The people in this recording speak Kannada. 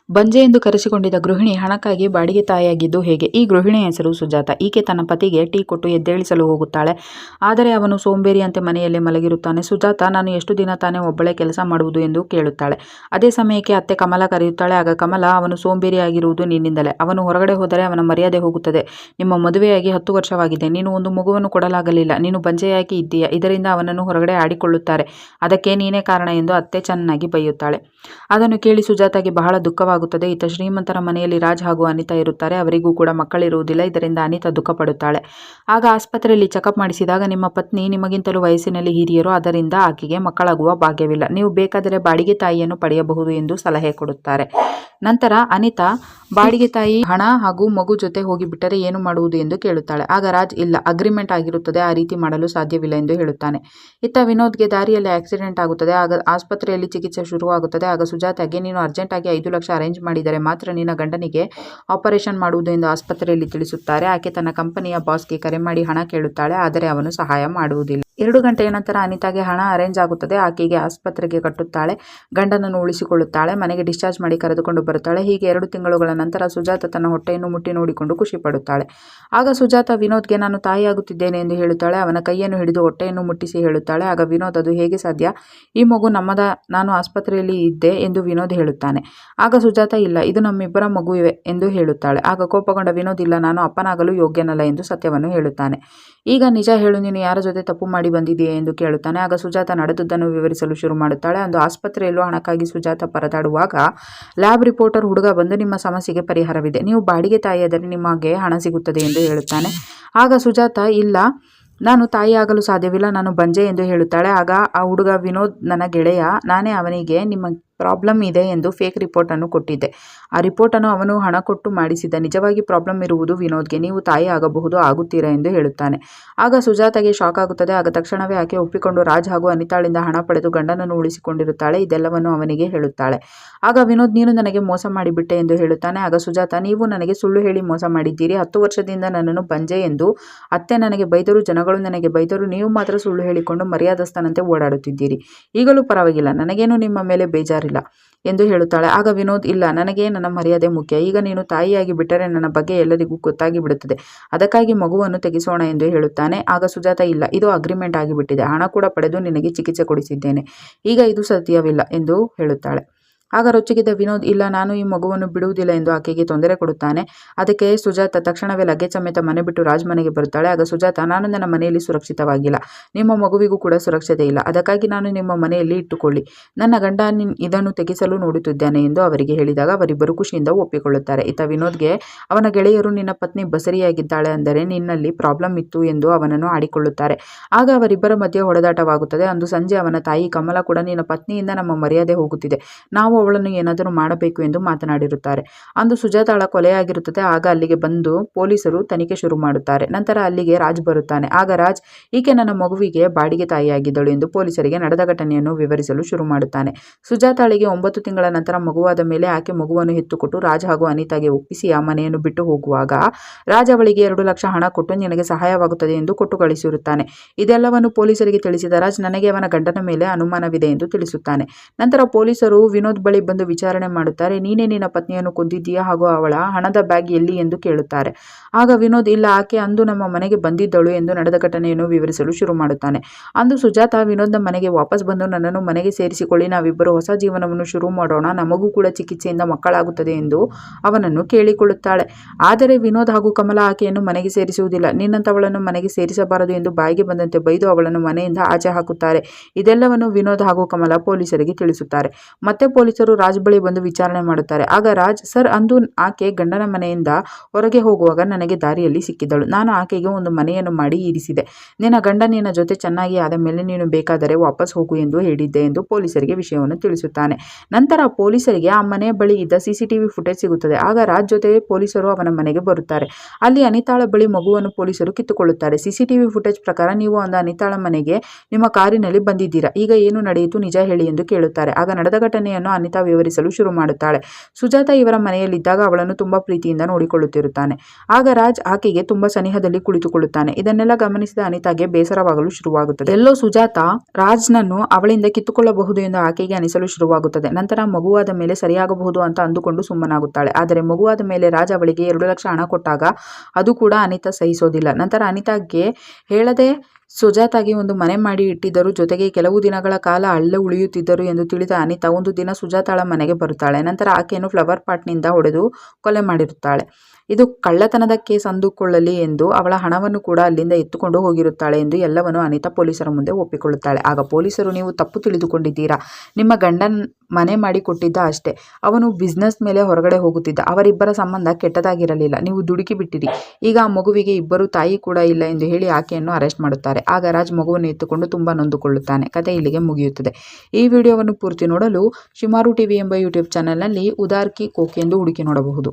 ಬಂಜೆ ಎಂದು ಕರೆಸಿಕೊಂಡಿದ್ದ ಗೃಹಿಣಿ ಹಣಕ್ಕಾಗಿ ಬಾಡಿಗೆ ತಾಯಿಯಾಗಿದ್ದು ಹೇಗೆ? ಈ ಗೃಹಿಣಿಯ ಹೆಸರು ಸುಜಾತ. ಈಕೆ ತನ್ನ ಪತಿಗೆ ಟೀ ಕೊಟ್ಟು ಎದ್ದೇಳಿಸಲು ಹೋಗುತ್ತಾಳೆ. ಆದರೆ ಅವನು ಸೋಂಬೇರಿಯಂತೆ ಮನೆಯಲ್ಲೇ ಮಲಗಿರುತ್ತಾನೆ. ಸುಜಾತ, ನಾನು ಎಷ್ಟು ದಿನ ತಾನೇ ಒಬ್ಬಳೇ ಕೆಲಸ ಮಾಡುವುದು ಎಂದು ಕೇಳುತ್ತಾಳೆ. ಅದೇ ಸಮಯಕ್ಕೆ ಅತ್ತೆ ಕಮಲ ಕರೆಯುತ್ತಾಳೆ. ಆಗ ಕಮಲ, ಅವನು ಸೋಂಬೇರಿಯಾಗಿರುವುದು ನಿನ್ನಿಂದಲೇ. ಅವನು ಹೊರಗಡೆ ಹೋದರೆ ಅವನ ಮರ್ಯಾದೆ ಹೋಗುತ್ತದೆ. ನಿಮ್ಮ ಮದುವೆಯಾಗಿ 10 ವರ್ಷವಾಗಿದೆ. ನೀನು ಒಂದು ಮಗುವನ್ನು ಕೊಡಲಾಗಲಿಲ್ಲ. ನೀನು ಬಂಜೆಯಾಗಿ ಇದ್ದೀಯ. ಇದರಿಂದ ಅವನನ್ನು ಹೊರಗಡೆ ಆಡಿಕೊಳ್ಳುತ್ತಾರೆ. ಅದಕ್ಕೆ ನೀನೇ ಕಾರಣ ಎಂದು ಅತ್ತೆ ಚೆನ್ನಾಗಿ ಬೈಯುತ್ತಾಳೆ. ಅದನ್ನು ಕೇಳಿ ಸುಜಾತಾಗೆ ಬಹಳ ದುಃಖವಾಗುತ್ತದೆ. ಇತ್ತ ಶ್ರೀಮಂತರ ಮನೆಯಲ್ಲಿ ರಾಜ್ ಹಾಗೂ ಅನಿತಾ ಇರುತ್ತಾರೆ. ಅವರಿಗೂ ಕೂಡ ಮಕ್ಕಳಿರುವುದಿಲ್ಲ. ಇದರಿಂದ ಅನಿತಾ ದುಃಖ ಪಡುತ್ತಾಳೆ. ಆಗ ಆಸ್ಪತ್ರೆಯಲ್ಲಿ ಚೆಕಪ್ ಮಾಡಿಸಿದಾಗ ನಿಮ್ಮ ಪತ್ನಿ ನಿಮಗಿಂತಲೂ ವಯಸ್ಸಿನಲ್ಲಿ ಹಿರಿಯರು, ಅದರಿಂದ ಆಕೆಗೆ ಮಕ್ಕಳಾಗುವ ಭಾಗ್ಯವಿಲ್ಲ. ನೀವು ಬೇಕಾದರೆ ಬಾಡಿಗೆ ತಾಯಿಯನ್ನು ಪಡೆಯಬಹುದು ಎಂದು ಸಲಹೆ ಕೊಡುತ್ತಾರೆ. ನಂತರ ಅನಿತಾ ಬಾಡಿಗೆ ತಾಯಿ ಹಣ ಹಾಗೂ ಮಗು ಜೊತೆ ಹೋಗಿಬಿಟ್ಟರೆ ಏನು ಮಾಡುವುದು ಎಂದು ಕೇಳುತ್ತಾಳೆ. ಆಗ ರಾಜ್, ಇಲ್ಲ, ಅಗ್ರಿಮೆಂಟ್ ಆಗಿರುತ್ತದೆ, ಆ ರೀತಿ ಮಾಡಲು ಸಾಧ್ಯವಿಲ್ಲ ಎಂದು ಹೇಳುತ್ತಾನೆ. ಇತ್ತ ವಿನೋದ್ಗೆ ದಾರಿಯಲ್ಲಿ ಆಕ್ಸಿಡೆಂಟ್ ಆಗುತ್ತದೆ. ಆಗ ಆಸ್ಪತ್ರೆಯಲ್ಲಿ ಚಿಕಿತ್ಸೆ ಶುರುವಾಗುತ್ತದೆ. ಆಗ ಸುಜಾತಾಗೆ, ನೀನು ಅರ್ಜೆಂಟಾಗಿ 5 ಲಕ್ಷ ಅರೇಂಜ್ ಮಾಡಿದರೆ ಮಾತ್ರ ನಿನ್ನ ಗಂಡನಿಗೆ ಆಪರೇಷನ್ ಮಾಡುವುದು ಎಂದು ಆಸ್ಪತ್ರೆಯಲ್ಲಿ ತಿಳಿಸುತ್ತಾರೆ. ಆಕೆ ತನ್ನ ಕಂಪನಿಯ ಬಾಸ್ಗೆ ಕರೆ ಮಾಡಿ ಹಣ ಕೇಳುತ್ತಾಳೆ. ಆದರೆ ಅವನು ಸಹಾಯ ಮಾಡುವುದಿಲ್ಲ. 2 ಗಂಟೆಯ ನಂತರ ಅನಿತಾಗೆ ಹಣ ಅರೇಂಜ್ ಆಗುತ್ತದೆ. ಆಕೆಗೆ ಆಸ್ಪತ್ರೆಗೆ ಕಟ್ಟುತ್ತಾಳೆ. ಗಂಡನನ್ನು ಉಳಿಸಿಕೊಳ್ಳುತ್ತಾಳೆ. ಮನೆಗೆ ಡಿಸ್ಚಾರ್ಜ್ ಮಾಡಿ ಕರೆದುಕೊಂಡು ಬರುತ್ತಾಳೆ. ಹೀಗೆ 2 ತಿಂಗಳುಗಳ ನಂತರ ಸುಜಾತ ತನ್ನ ಹೊಟ್ಟೆಯನ್ನು ಮುಟ್ಟಿ ನೋಡಿಕೊಂಡು ಖುಷಿ ಪಡುತ್ತಾಳೆ. ಆಗ ಸುಜಾತ ವಿನೋದ್ಗೆ, ನಾನು ತಾಯಿಯಾಗುತ್ತಿದ್ದೇನೆ ಎಂದು ಹೇಳುತ್ತಾಳೆ. ಅವನ ಕೈಯನ್ನು ಹಿಡಿದು ಹೊಟ್ಟೆಯನ್ನು ಮುಟ್ಟಿಸಿ ಹೇಳುತ್ತಾಳೆ. ಆಗ ವಿನೋದ್, ಅದು ಹೇಗೆ ಸಾಧ್ಯ? ಈ ಮಗು ನಮ್ಮದ, ನಾನು ಆಸ್ಪತ್ರೆಯಲ್ಲಿ ಇದ್ದೆ ಎಂದು ವಿನೋದ್ ಹೇಳುತ್ತಾನೆ. ಆಗ ಸುಜಾತ, ಇಲ್ಲ, ಇದು ನಮ್ಮಿಬ್ಬರ ಮಗುವೆ ಎಂದು ಹೇಳುತ್ತಾಳೆ. ಆಗ ಕೋಪಗೊಂಡ ವಿನೋದ್, ಇಲ್ಲ, ನಾನು ಅಪ್ಪನಾಗಲು ಯೋಗ್ಯನಲ್ಲ ಎಂದು ಸತ್ಯವನ್ನು ಹೇಳುತ್ತಾನೆ. ಈಗ ನಿಜ ಹೇಳು, ನೀನು ಯಾರ ಜೊತೆ ತಪ್ಪು ಮಾಡಿ ಬಂದಿದೆಯೇ ಎಂದು ಕೇಳುತ್ತಾನೆ. ಆಗ ಸುಜಾತ ನಡೆದುದನ್ನು ವಿವರಿಸಲು ಶುರು ಮಾಡುತ್ತಾಳೆ. ಅಂದು ಆಸ್ಪತ್ರೆಯಲ್ಲೂ ಹಣಕ್ಕಾಗಿ ಸುಜಾತ ಪರದಾಡುವಾಗ ಲ್ಯಾಬ್ ರಿಪೋರ್ಟರ್ ಹುಡುಗ ಬಂದು, ನಿಮ್ಮ ಸಮಸ್ಯೆಗೆ ಪರಿಹಾರವಿದೆ, ನೀವು ಬಾಡಿಗೆ ತಾಯಿಯಾದರೆ ನಿಮಗೆ ಹಣ ಸಿಗುತ್ತದೆ ಎಂದು ಹೇಳುತ್ತಾನೆ. ಆಗ ಸುಜಾತ, ಇಲ್ಲ, ನಾನು ತಾಯಿಯಾಗಲು ಸಾಧ್ಯವಿಲ್ಲ, ನಾನು ಬಂಜೆ ಎಂದು ಹೇಳುತ್ತಾಳೆ. ಆಗ ಆ ಹುಡುಗ, ವಿನೋದ್ ನನ್ನ ಗೆಳೆಯ, ನಾನೇ ಅವನಿಗೆ ನಿಮ್ಮ ಪ್ರಾಬ್ಲಮ್ ಇದೆ ಎಂದು ಫೇಕ್ ರಿಪೋರ್ಟನ್ನು ಕೊಟ್ಟಿದ್ದೆ. ಆ ರಿಪೋರ್ಟನ್ನು ಅವನು ಹಣ ಕೊಟ್ಟು ಮಾಡಿಸಿದ್ದ. ನಿಜವಾಗಿ ಪ್ರಾಬ್ಲಮ್ ಇರುವುದು ವಿನೋದ್ಗೆ. ನೀವು ತಾಯಿ ಆಗಬಹುದು, ಆಗುತ್ತೀರಾ ಎಂದು ಹೇಳುತ್ತಾನೆ. ಆಗ ಸುಜಾತಾಗೆ ಶಾಕ್ ಆಗುತ್ತದೆ. ಆಗ ತಕ್ಷಣವೇ ಆಕೆ ಒಪ್ಪಿಕೊಂಡು ರಾಜ್ ಹಾಗೂ ಅನಿತಾಳಿಂದ ಹಣ ಪಡೆದು ಗಂಡನನ್ನು ಉಳಿಸಿಕೊಂಡಿರುತ್ತಾಳೆ. ಇದೆಲ್ಲವನ್ನು ಅವನಿಗೆ ಹೇಳುತ್ತಾಳೆ. ಆಗ ವಿನೋದ್, ನೀನು ನನಗೆ ಮೋಸ ಮಾಡಿಬಿಟ್ಟೆ ಎಂದು ಹೇಳುತ್ತಾನೆ. ಆಗ ಸುಜಾತ, ನೀವು ನನಗೆ ಸುಳ್ಳು ಹೇಳಿ ಮೋಸ ಮಾಡಿದ್ದೀರಿ. 10 ವರ್ಷದಿಂದ ನನ್ನನ್ನು ಬಂಜೆ ಎಂದು ಅತ್ತೆ ನನಗೆ ಬೈದರು, ಜನಗಳು ನನಗೆ ಬೈದರು. ನೀವು ಮಾತ್ರ ಸುಳ್ಳು ಹೇಳಿಕೊಂಡು ಮರ್ಯಾದಸ್ಥನಂತೆ ಓಡಾಡುತ್ತಿದ್ದೀರಿ. ಈಗಲೂ ಪರವಾಗಿಲ್ಲ, ನನಗೇನು ನಿಮ್ಮ ಮೇಲೆ ಬೇಜಾರಿಲ್ಲ ಎಂದು ಹೇಳುತ್ತಾಳೆ. ಆಗ ವಿನೋದ್, ಇಲ್ಲ, ನನಗೆ ನನ್ನ ಮರ್ಯಾದೆ ಮುಖ್ಯ. ಈಗ ನೀನು ತಾಯಿಯಾಗಿ ಬಿಟ್ಟರೆ ನನ್ನ ಬಗ್ಗೆ ಎಲ್ಲರಿಗೂ ಗೊತ್ತಾಗಿ ಬಿಡುತ್ತದೆ. ಅದಕ್ಕಾಗಿ ಮಗುವನ್ನು ತೆಗೆಸೋಣ ಎಂದು ಹೇಳುತ್ತಾನೆ. ಆಗ ಸುಜಾತ, ಇಲ್ಲ, ಇದು ಅಗ್ರಿಮೆಂಟ್ ಆಗಿಬಿಟ್ಟಿದೆ. ಹಣ ಕೂಡ ಪಡೆದು ನಿನಗೆ ಚಿಕಿತ್ಸೆ ಕೊಡಿಸಿದ್ದೇನೆ. ಈಗ ಇದು ಸತ್ಯವಿಲ್ಲ ಎಂದು ಹೇಳುತ್ತಾಳೆ. ಆಗ ರೊಚ್ಚಿಗೆದ್ದ ವಿನೋದ್, ಇಲ್ಲ, ನಾನು ಈ ಮಗುವನ್ನು ಬಿಡುವುದಿಲ್ಲ ಎಂದು ಆಕೆಗೆ ತೊಂದರೆ ಕೊಡುತ್ತಾನೆ. ಅದಕ್ಕೆ ಸುಜಾತ ತಕ್ಷಣವೇ ಲಗೇಜ್ ಸಮೇತ ಮನೆ ಬಿಟ್ಟು ರಾಜ್ ಮನೆಗೆ ಬರುತ್ತಾಳೆ. ಆಗ ಸುಜಾತ, ನಾನು ನನ್ನ ಮನೆಯಲ್ಲಿ ಸುರಕ್ಷಿತವಾಗಿಲ್ಲ, ನಿಮ್ಮ ಮಗುವಿಗೂ ಕೂಡ ಸುರಕ್ಷತೆ ಇಲ್ಲ. ಅದಕ್ಕಾಗಿ ನಾನು ನಿಮ್ಮ ಮನೆಯಲ್ಲಿ ಇಟ್ಟುಕೊಳ್ಳಿ. ನನ್ನ ಗಂಡ ಇದನ್ನು ತೆಗೆಸಲು ನೋಡುತ್ತಿದ್ದಾನೆ ಎಂದು ಅವರಿಗೆ ಹೇಳಿದಾಗ ಅವರಿಬ್ಬರು ಖುಷಿಯಿಂದ ಒಪ್ಪಿಕೊಳ್ಳುತ್ತಾರೆ. ಇತ್ತ ವಿನೋದ್ಗೆ ಅವನ ಗೆಳೆಯರು, ನಿನ್ನ ಪತ್ನಿ ಬಸರಿಯಾಗಿದ್ದಾಳೆ, ಅಂದರೆ ನಿನ್ನಲ್ಲಿ ಪ್ರಾಬ್ಲಮ್ ಇತ್ತು ಎಂದು ಅವನನ್ನು ಆಡಿಕೊಳ್ಳುತ್ತಾರೆ. ಆಗ ಅವರಿಬ್ಬರ ಮಧ್ಯೆ ಹೊಡೆದಾಟವಾಗುತ್ತದೆ. ಅಂದು ಸಂಜೆ ಅವನ ತಾಯಿ ಕಮಲ ಕೂಡ, ನಿನ್ನ ಪತ್ನಿಯಿಂದ ನಮ್ಮ ಮರ್ಯಾದೆ ಹೋಗುತ್ತಿದೆ, ನಾವು ಅವಳನ್ನು ಏನಾದರೂ ಮಾಡಬೇಕು ಎಂದು ಮಾತನಾಡಿರುತ್ತಾರೆ. ಅಂದು ಸುಜಾತಾಳ ಕೊಲೆಯಾಗಿರುತ್ತದೆ. ಆಗ ಅಲ್ಲಿಗೆ ಬಂದು ಪೊಲೀಸರು ತನಿಖೆ ಶುರು ಮಾಡುತ್ತಾರೆ. ನಂತರ ಅಲ್ಲಿಗೆ ರಾಜ್ ಬರುತ್ತಾನೆ. ಆಗ ರಾಜ್, ಈಕೆ ನನ್ನ ಮಗುವಿಗೆ ಬಾಡಿಗೆ ತಾಯಿಯಾಗಿದ್ದಳು ಎಂದು ಪೊಲೀಸರಿಗೆ ನಡೆದ ಘಟನೆಯನ್ನು ವಿವರಿಸಲು ಶುರು ಮಾಡುತ್ತಾನೆ. ಸುಜಾತಾಳಿಗೆ 9 ತಿಂಗಳ ನಂತರ ಮಗುವಾದ ಮೇಲೆ ಆಕೆ ಮಗುವನ್ನು ಹೆತ್ತುಕೊಟ್ಟು ರಾಜ್ ಹಾಗೂ ಅನಿತಾಗೆ ಒಪ್ಪಿಸಿ ಆ ಮನೆಯನ್ನು ಬಿಟ್ಟು ಹೋಗುವಾಗ ರಾಜ್ ಅವಳಿಗೆ 2 ಲಕ್ಷ ಹಣ ಕೊಟ್ಟು ನಿನಗೆ ಸಹಾಯವಾಗುತ್ತದೆ ಎಂದು ಕೊಟ್ಟು ಕಳಿಸಿರುತ್ತಾನೆ. ಇದೆಲ್ಲವನ್ನು ಪೊಲೀಸರಿಗೆ ತಿಳಿಸಿದ ರಾಜ್, ನನಗೆ ಅವನ ಗಂಡನ ಮೇಲೆ ಅನುಮಾನವಿದೆ ಎಂದು ತಿಳಿಸುತ್ತಾನೆ. ನಂತರ ಪೊಲೀಸರು ವಿನೋದ್ ಬಳಿ ಬಂದು ವಿಚಾರಣೆ ಮಾಡುತ್ತಾರೆ. ನೀನೇ ನಿನ್ನ ಪತ್ನಿಯನ್ನು ಕೊಂದಿದ್ದೀಯಾ ಹಾಗೂ ಅವಳ ಹಣದ ಬ್ಯಾಗ್ ಎಲ್ಲಿ ಎಂದು ಕೇಳುತ್ತಾರೆ. ಆಗ ವಿನೋದ್, ಇಲ್ಲ, ಆಕೆ ಅಂದು ನಮ್ಮ ಮನೆಗೆ ಬಂದಿದ್ದಳು ಎಂದು ನಡೆದ ಘಟನೆಯನ್ನು ವಿವರಿಸಲು ಶುರು ಮಾಡುತ್ತಾನೆ. ಅಂದು ಸುಜಾತ ವಿನೋದ್ನ ಮನೆಗೆ ವಾಪಸ್ ಬಂದು, ನನ್ನನ್ನು ಮನೆಗೆ ಸೇರಿಸಿಕೊಳ್ಳಿ, ನಾವಿಬ್ಬರು ಹೊಸ ಜೀವನವನ್ನು ಶುರು ಮಾಡೋಣ, ನಮಗೂ ಕೂಡ ಚಿಕಿತ್ಸೆಯಿಂದ ಮಕ್ಕಳಾಗುತ್ತದೆ ಎಂದು ಅವನನ್ನು ಕೇಳಿಕೊಳ್ಳುತ್ತಾಳೆ. ಆದರೆ ವಿನೋದ್ ಹಾಗೂ ಕಮಲ ಆಕೆಯನ್ನು ಮನೆಗೆ ಸೇರಿಸುವುದಿಲ್ಲ. ನಿನ್ನಂತವಳನ್ನು ಮನೆಗೆ ಸೇರಿಸಬಾರದು ಎಂದು ಬಾಯಿಗೆ ಬಂದಂತೆ ಬೈದು ಅವಳನ್ನು ಮನೆಯಿಂದ ಆಚೆ ಹಾಕುತ್ತಾರೆ. ಇದೆಲ್ಲವನ್ನು ವಿನೋದ್ ಹಾಗೂ ಕಮಲ ಪೊಲೀಸರಿಗೆ ತಿಳಿಸುತ್ತಾರೆ. ಮತ್ತೆ ಪೊಲೀಸರು ರಾಜ್ ಬಳಿ ಬಂದು ವಿಚಾರಣೆ ಮಾಡುತ್ತಾರೆ. ಆಗ ರಾಜ್, ಸರ್, ಅಂದು ಆಕೆ ಗಂಡನ ಮನೆಯಿಂದ ಹೊರಗೆ ಹೋಗುವಾಗ ನನಗೆ ದಾರಿಯಲ್ಲಿ ಸಿಕ್ಕಿದ್ದಳು. ನಾನು ಆಕೆಗೆ ಒಂದು ಮನೆಯನ್ನು ಮಾಡಿ ಇರಿಸಿದೆ. ನಿನ್ನ ಗಂಡ ನಿನ್ನ ಜೊತೆ ಚೆನ್ನಾಗಿ ಆದ ಮೇಲೆ ನೀನು ಬೇಕಾದರೆ ವಾಪಸ್ ಹೋಗು ಎಂದು ಹೇಳಿದ್ದೆ ಎಂದು ಪೊಲೀಸರಿಗೆ ವಿಷಯವನ್ನು ತಿಳಿಸುತ್ತಾನೆ. ನಂತರ ಪೊಲೀಸರಿಗೆ ಆ ಮನೆಯ ಬಳಿ ಇದ್ದ ಸಿಸಿಟಿವಿ ಫುಟೇಜ್ ಸಿಗುತ್ತದೆ. ಆಗ ರಾಜ್ ಜೊತೆ ಪೊಲೀಸರು ಅವನ ಮನೆಗೆ ಬರುತ್ತಾರೆ. ಅಲ್ಲಿ ಅನಿತಾಳ ಬಳಿ ಮಗುವನ್ನು ಪೊಲೀಸರು ಕಿತ್ತುಕೊಳ್ಳುತ್ತಾರೆ. ಸಿಸಿಟಿವಿ ಫುಟೇಜ್ ಪ್ರಕಾರ ನೀವು ಒಂದು ಅನಿತಾಳ ಮನೆಗೆ ನಿಮ್ಮ ಕಾರಿನಲ್ಲಿ ಬಂದಿದ್ದೀರಾ. ಈಗ ಏನು ನಡೆಯಿತು, ನಿಜ ಹೇಳಿ ಎಂದು ಕೇಳುತ್ತಾರೆ. ಆಗ ನಡೆದ ಘಟನೆಯನ್ನು ಅನಿತಾ ವಿವರಿಸಲು ಶುರು ಮಾಡುತ್ತಾಳೆ. ಸುಜಾತ ಇವರ ಮನೆಯಲ್ಲಿದ್ದಾಗ ಅವಳನ್ನು ತುಂಬಾ ಪ್ರೀತಿಯಿಂದ ನೋಡಿಕೊಳ್ಳುತ್ತಿರುತ್ತಾನೆ. ಆಗ ರಾಜ್ ಆಕೆಗೆ ತುಂಬಾ ಸನಿಹದಲ್ಲಿ ಕುಳಿತುಕೊಳ್ಳುತ್ತಾನೆ. ಇದನ್ನೆಲ್ಲ ಗಮನಿಸಿದ ಅನಿತಾಗೆ ಬೇಸರವಾಗಲು ಶುರುವಾಗುತ್ತದೆ. ಎಲ್ಲೋ ಸುಜಾತ ರಾಜ್ನನ್ನು ಅವಳಿಂದ ಕಿತ್ತುಕೊಳ್ಳಬಹುದು ಎಂದು ಆಕೆಗೆ ಅನಿಸಲು ಶುರುವಾಗುತ್ತದೆ. ನಂತರ ಮಗುವಾದ ಮೇಲೆ ಸರಿಯಾಗಬಹುದು ಅಂತ ಅಂದುಕೊಂಡು ಸುಮ್ಮನಾಗುತ್ತಾಳೆ. ಆದರೆ ಮಗುವಾದ ಮೇಲೆ ರಾಜ್ ಅವಳಿಗೆ 2 ಲಕ್ಷ ಹಣ ಕೊಟ್ಟಾಗ ಅದು ಕೂಡ ಅನಿತಾ ಸಹಿಸೋದಿಲ್ಲ. ನಂತರ ಅನಿತಾಗೆ ಹೇಳದೆ ಸುಜಾತಾಗೆ ಒಂದು ಮನೆ ಮಾಡಿ ಇಟ್ಟಿದ್ದರು, ಜೊತೆಗೆ ಕೆಲವು ದಿನಗಳ ಕಾಲ ಅಲ್ಲೇ ಉಳಿಯುತ್ತಿದ್ದರು ಎಂದು ತಿಳಿದ ಅನಿತಾ ಒಂದು ದಿನ ಸುಜಾತಾಳ ಮನೆಗೆ ಬರುತ್ತಾಳೆ. ನಂತರ ಆಕೆಯನ್ನು ಫ್ಲವರ್ ಪಾಟ್ನಿಂದ ಹೊಡೆದು ಕೊಲೆ ಮಾಡಿರುತ್ತಾಳೆ. ಇದು ಕಳ್ಳತನದ ಕೇಸ್ ಅಂದುಕೊಳ್ಳಲಿ ಎಂದು ಅವಳ ಹಣವನ್ನು ಕೂಡ ಅಲ್ಲಿಂದ ಎತ್ತುಕೊಂಡು ಹೋಗಿರುತ್ತಾಳೆ ಎಂದು ಎಲ್ಲವನ್ನು ಅನಿತಾ ಪೊಲೀಸರ ಮುಂದೆ ಒಪ್ಪಿಕೊಳ್ಳುತ್ತಾಳೆ. ಆಗ ಪೊಲೀಸರು, ನೀವು ತಪ್ಪು ತಿಳಿದುಕೊಂಡಿದ್ದೀರಾ, ನಿಮ್ಮ ಗಂಡನ್ ಮನೆ ಮಾಡಿ ಕೊಟ್ಟಿದ್ದ ಅಷ್ಟೇ, ಅವನು ಬಿಸ್ನೆಸ್ ಮೇಲೆ ಹೊರಗಡೆ ಹೋಗುತ್ತಿದ್ದ, ಅವರಿಬ್ಬರ ಸಂಬಂಧ ಕೆಟ್ಟದಾಗಿರಲಿಲ್ಲ, ನೀವು ದುಡುಕಿ ಬಿಟ್ಟಿರಿ, ಈಗ ಆ ಮಗುವಿಗೆ ಇಬ್ಬರು ತಾಯಿ ಕೂಡ ಇಲ್ಲ ಎಂದು ಹೇಳಿ ಆಕೆಯನ್ನು ಅರೆಸ್ಟ್ ಮಾಡುತ್ತಾರೆ. ಆಗ ರಾಜ್ ಮಗುವನ್ನು ಎತ್ತುಕೊಂಡು ತುಂಬಾ ನೊಂದುಕೊಳ್ಳುತ್ತಾನೆ. ಕತೆ ಇಲ್ಲಿಗೆ ಮುಗಿಯುತ್ತದೆ. ಈ ವಿಡಿಯೋವನ್ನು ಪೂರ್ತಿ ನೋಡಲು ಶಿಮಾರು ಟಿವಿ ಎಂಬ ಯೂಟ್ಯೂಬ್ ಚಾನೆಲ್ನಲ್ಲಿ ಉದಾರ್ ಕಿ ಕೋಕ್ ಎಂದು ಹುಡುಕಿ ನೋಡಬಹುದು.